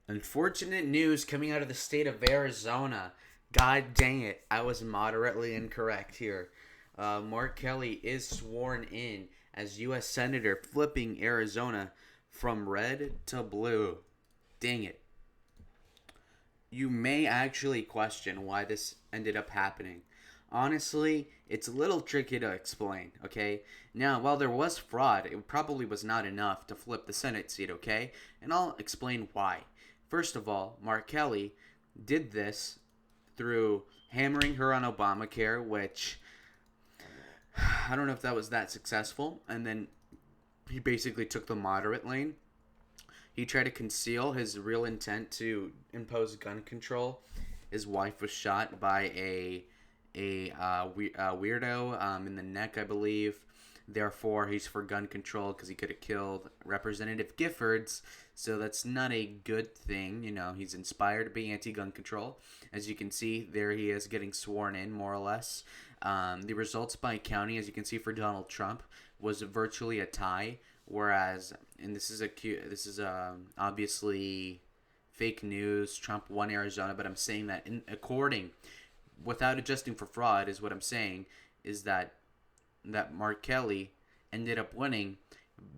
Unfortunate news coming out of the state of Arizona. God dang it, I was moderately incorrect here. Mark Kelly is sworn in as U.S. Senator, flipping Arizona from red to blue. Dang it. You may actually question why this ended up happening. Honestly, it's a little tricky to explain, okay? Now, while there was fraud, it probably was not enough to flip the Senate seat, okay? And I'll explain why. First of all, Mark Kelly did this through hammering her on Obamacare, which I don't know if that was that successful. And then he basically took the moderate lane. He tried to conceal his real intent to impose gun control. His wife was shot by a weirdo in the neck, I believe. Therefore, he's for gun control because he could have killed Representative Giffords. So that's not a good thing. You know, he's inspired to be anti-gun control. As you can see, there he is getting sworn in, more or less. The results by county, as you can see for Donald Trump, was virtually a tie. Whereas, and this is obviously fake news. Trump won Arizona, but I'm saying that without adjusting for fraud, is what I'm saying is that Mark Kelly ended up winning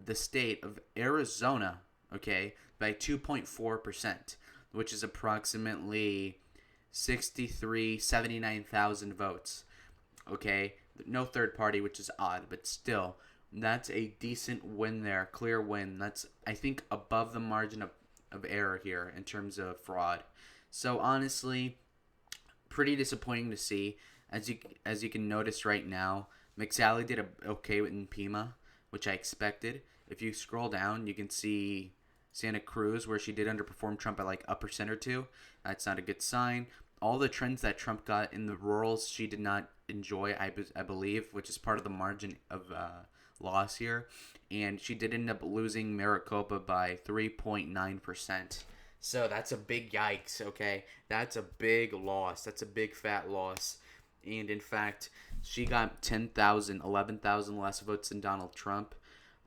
the state of Arizona, okay, by 2.4%, which is approximately 79,000 votes. Okay, no third party, which is odd, but still, that's a decent win there, clear win. That's, I think, above the margin of error here in terms of fraud. So honestly, pretty disappointing to see. As you can notice right now, McSally did okay in Pima, which I expected. If you scroll down, you can see Santa Cruz, where she did underperform Trump by like a percent or two. That's not a good sign. All the trends that Trump got in the rurals, she did not enjoy, I believe, which is part of the margin of loss here. And she did end up losing Maricopa by 3.9%. So that's a big yikes, okay? That's a big loss. That's a big fat loss. And in fact, she got 10,000, 11,000 less votes than Donald Trump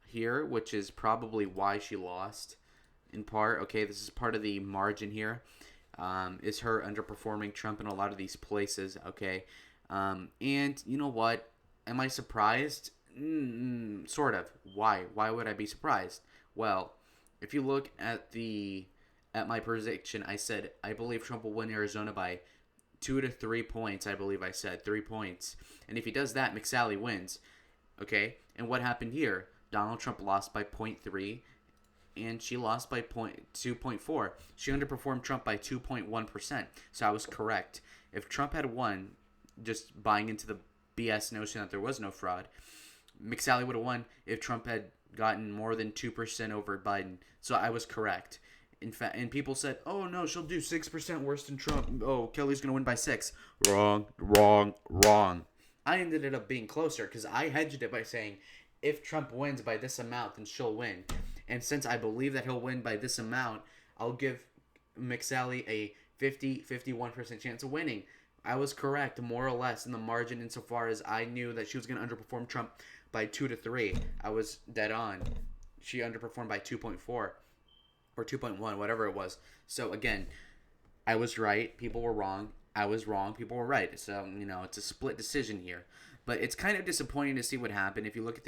here, which is probably why she lost in part. Okay, this is part of the margin here. Is her underperforming Trump in a lot of these places, okay? And you know what? Am I surprised? Sort of. Why? Why would I be surprised? Well, if you look at my prediction, I said I believe Trump will win Arizona by 2 to 3 points. I believe I said 3 points, and if he does that, McSally wins. Okay, and what happened here? Donald Trump lost by point 0.3, and she lost by 2.4. She underperformed Trump by 2.1%. So I was correct. If Trump had won, just buying into the BS notion that there was no fraud, McSally would have won if Trump had gotten more than 2% over Biden. So I was correct. In fact, and people said, "Oh no, she'll do 6% worse than Trump. Oh, Kelly's gonna win by 6." Wrong, wrong, wrong. I ended up being closer because I hedged it by saying, if Trump wins by this amount, then she'll win. And since I believe that he'll win by this amount, I'll give McSally a 51% chance of winning. I was correct, more or less, in the margin insofar as I knew that she was going to underperform Trump by 2 to 3. I was dead on. She underperformed by 2.4 or 2.1, whatever it was. So, again, I was right. People were wrong. I was wrong. People were right. So, it's a split decision here. But it's kind of disappointing to see what happened. If you look at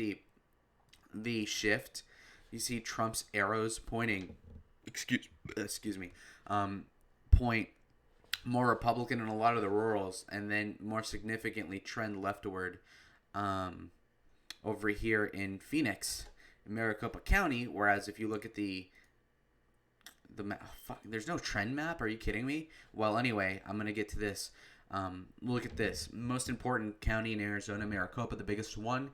the shift, you see Trump's arrows pointing, excuse me, point more Republican in a lot of the rurals, and then more significantly trend leftward over here in Phoenix, in Maricopa County. Whereas if you look at there's no trend map. Are you kidding me? Well, anyway, I'm gonna get to this. Look at this. Most important county in Arizona, Maricopa, the biggest one.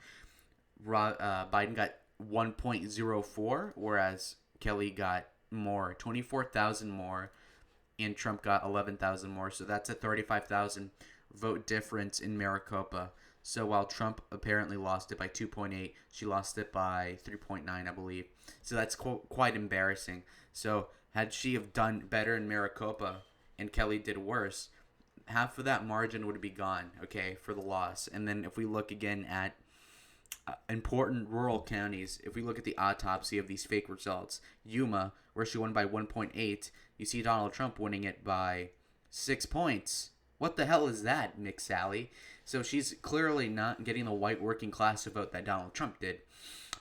Biden got 1.04, whereas Kelly got more, 24,000 more, and Trump got 11,000 more. So that's a 35,000 vote difference in Maricopa. So while Trump apparently lost it by 2.8, she lost it by 3.9, I believe. So that's quite embarrassing. So had she have done better in Maricopa and Kelly did worse, half of that margin would be gone, okay, for the loss. And then if we look again at important rural counties, if we look at the autopsy of these fake results, Yuma, where she won by 1.8, you see Donald Trump winning it by 6 points. What the hell is that, Nick Sally? So she's clearly not getting the white working class to vote that Donald Trump did.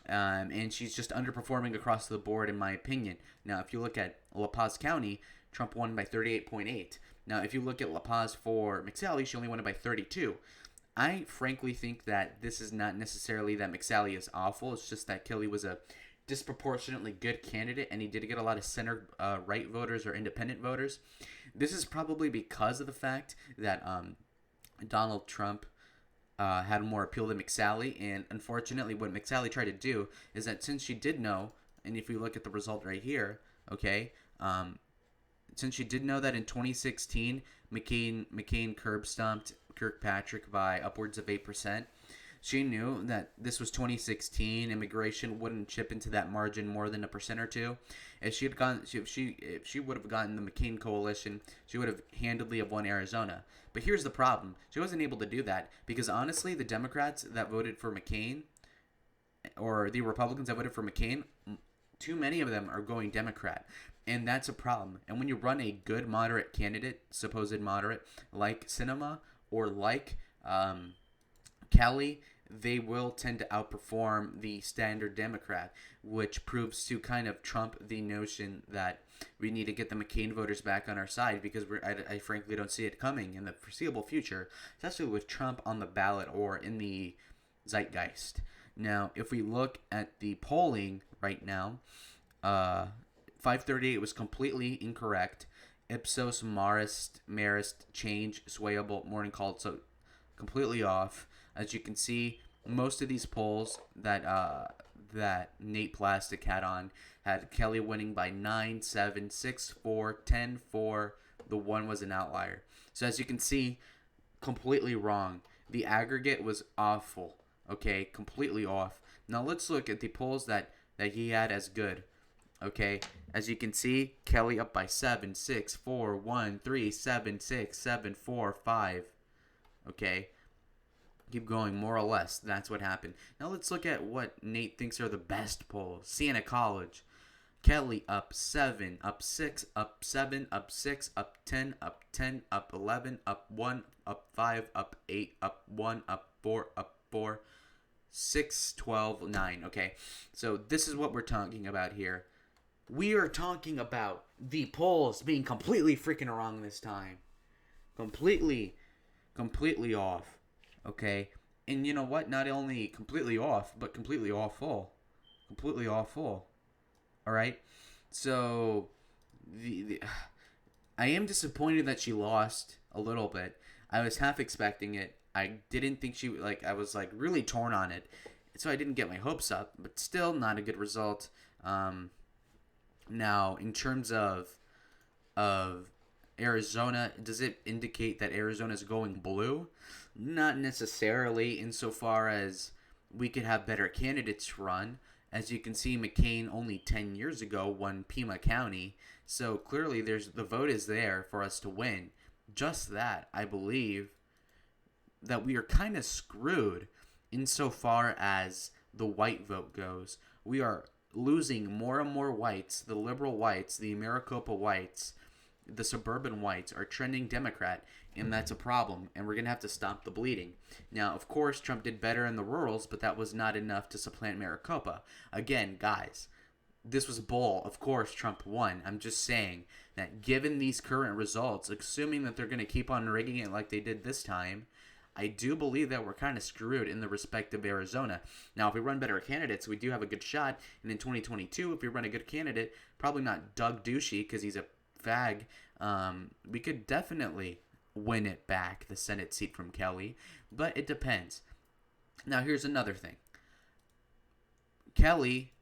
And she's just underperforming across the board, in my opinion. Now, if you look at La Paz County, Trump won by 38.8. Now, if you look at La Paz for McSally, she only won it by 32. I frankly think that this is not necessarily that McSally is awful. It's just that Kelly was a disproportionately good candidate, and he did get a lot of center right voters or independent voters. This is probably because of the fact that Donald Trump had more appeal than McSally, and unfortunately what McSally tried to do is that since she did know, and if you look at the result right here, okay, since she did know that in 2016 McCain curb stomped Kirkpatrick by upwards of 8%, she knew that this was 2016. Immigration wouldn't chip into that margin more than 1% or 2. If she had gone, if she would have gotten the McCain coalition, she would have handedly have won Arizona. But here's the problem: she wasn't able to do that because honestly, the Democrats that voted for McCain, or the Republicans that voted for McCain, too many of them are going Democrat. And that's a problem. And when you run a good moderate candidate, supposed moderate, like Sinema or like Kelly, they will tend to outperform the standard Democrat, which proves to kind of trump the notion that we need to get the McCain voters back on our side, because I frankly don't see it coming in the foreseeable future, especially with Trump on the ballot or in the zeitgeist. Now, if we look at the polling right now, 538 was completely incorrect. Ipsos, Marist, Change, Swayable, Morning Call, so completely off. As you can see, most of these polls that Nate Plastic had on had Kelly winning by 9, 7, 6, 4, 10, 4. The one was an outlier. So as you can see, completely wrong. The aggregate was awful. Okay, completely off. Now let's look at the polls that he had as good. Okay, as you can see, Kelly up by 7, 6, 4, 1, 3, 7, 6, 7, 4, 5. Okay, keep going, more or less. That's what happened. Now let's look at what Nate thinks are the best polls. Siena College. Kelly up 7, up 6, up 7, up 6, up 10, up 10, up 11, up 1, up 5, up 8, up 1, up 4, up 4, 6, 12, 9. Okay, so this is what we're talking about here. We are talking about the polls being completely freaking wrong this time. Completely off. Okay? And you know what? Not only completely off, but completely awful. Completely awful. Alright? So, I am disappointed that she lost a little bit. I was half expecting it. I didn't think she, I was really torn on it. So I didn't get my hopes up, but still not a good result. Now, in terms of Arizona, does it indicate that Arizona is going blue? Not necessarily, insofar as we could have better candidates run. As you can see, McCain only 10 years ago won Pima County, so clearly the vote is there for us to win. Just that, I believe that we are kind of screwed insofar as the white vote goes. We are losing more and more whites. The liberal whites, the Maricopa whites, the suburban whites are trending Democrat, and that's a problem, and we're going to have to stop the bleeding. Now, of course, Trump did better in the rurals, but that was not enough to supplant Maricopa. Again, guys, this was bull. Of course, Trump won. I'm just saying that given these current results, assuming that they're going to keep on rigging it like they did this time, I do believe that we're kind of screwed in the respect of Arizona. Now, if we run better candidates, we do have a good shot. And in 2022, if we run a good candidate, probably not Doug Ducey because he's a fag, we could definitely win it back, the Senate seat from Kelly. But it depends. Now, here's another thing. Kelly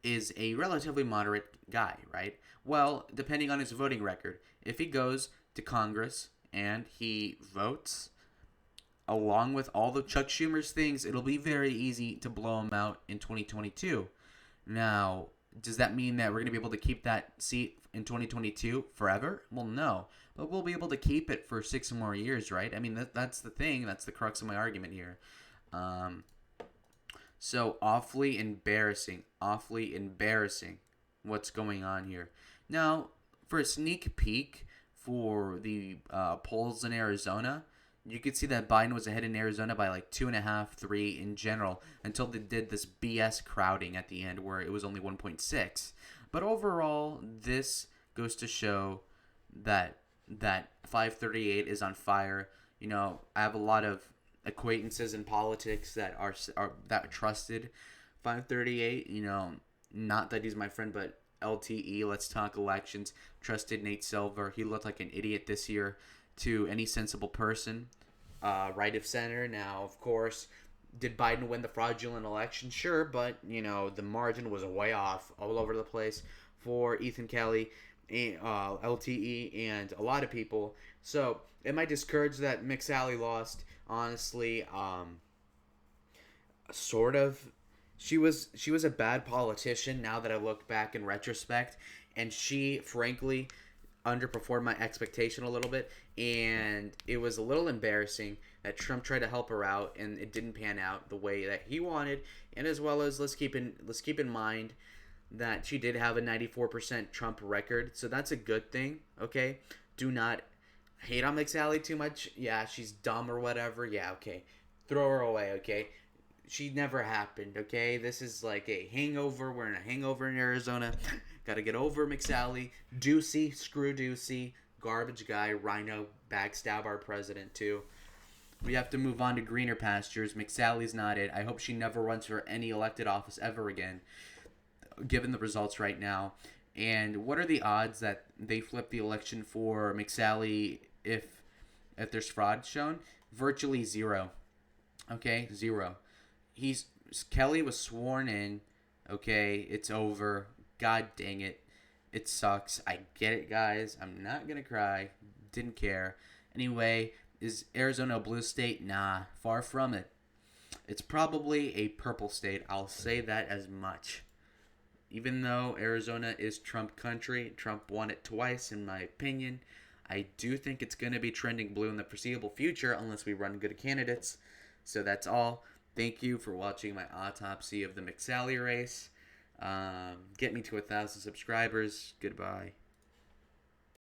is a relatively moderate guy, right? Well, depending on his voting record. If he goes to Congress and he votes along with all the Chuck Schumer's things, it'll be very easy to blow him out in 2022. Now, does that mean that we're going to be able to keep that seat in 2022 forever? Well, no. But we'll be able to keep it for 6 more years, right? I mean, that's the thing. That's the crux of my argument here. So awfully embarrassing what's going on here. Now, for a sneak peek for the polls in Arizona, you could see that Biden was ahead in Arizona by like 2.5, 3 in general until they did this BS crowding at the end where it was only 1.6. But overall, this goes to show that 538 is on fire. You know, I have a lot of acquaintances in politics that are that trusted 538. You know, not that he's my friend, but LTE, Let's Talk Elections, trusted Nate Silver. He looked like an idiot this year to any sensible person. Right of center. Now, of course, did Biden win the fraudulent election? Sure, but you know the margin was way off all over the place for Ethan Kelly, LTE, and a lot of people. So, am I discouraged that McSally lost? Honestly, sort of. She was a bad politician. Now that I look back in retrospect, and she frankly underperformed my expectation a little bit, and it was a little embarrassing that Trump tried to help her out and it didn't pan out the way that he wanted. And as well as let's keep in mind that she did have a 94% Trump record, so that's a good thing. Okay, do not hate on McSally too much. Yeah, she's dumb or whatever. Yeah, okay, throw her away. Okay, she never happened. Okay, this is like a hangover. We're in a hangover in Arizona. Got to get over McSally. Ducey, screw Ducey, garbage guy. Rhino, backstab our president too. We have to move on to greener pastures. McSally's not it. I hope she never runs for any elected office ever again, given the results right now. And what are the odds that they flip the election for McSally if there's fraud shown? Virtually zero. Okay, zero. He's Kelly was sworn in. Okay, it's over. God dang it. It sucks. I get it, guys. I'm not gonna cry. Didn't care. Anyway, is Arizona a blue state? Nah, far from it. It's probably a purple state. I'll say that as much. Even though Arizona is Trump country, Trump won it twice, in my opinion. I do think it's going to be trending blue in the foreseeable future unless we run good candidates. So that's all. Thank you for watching my autopsy of the McSally race. Get me to 1,000 subscribers. Goodbye.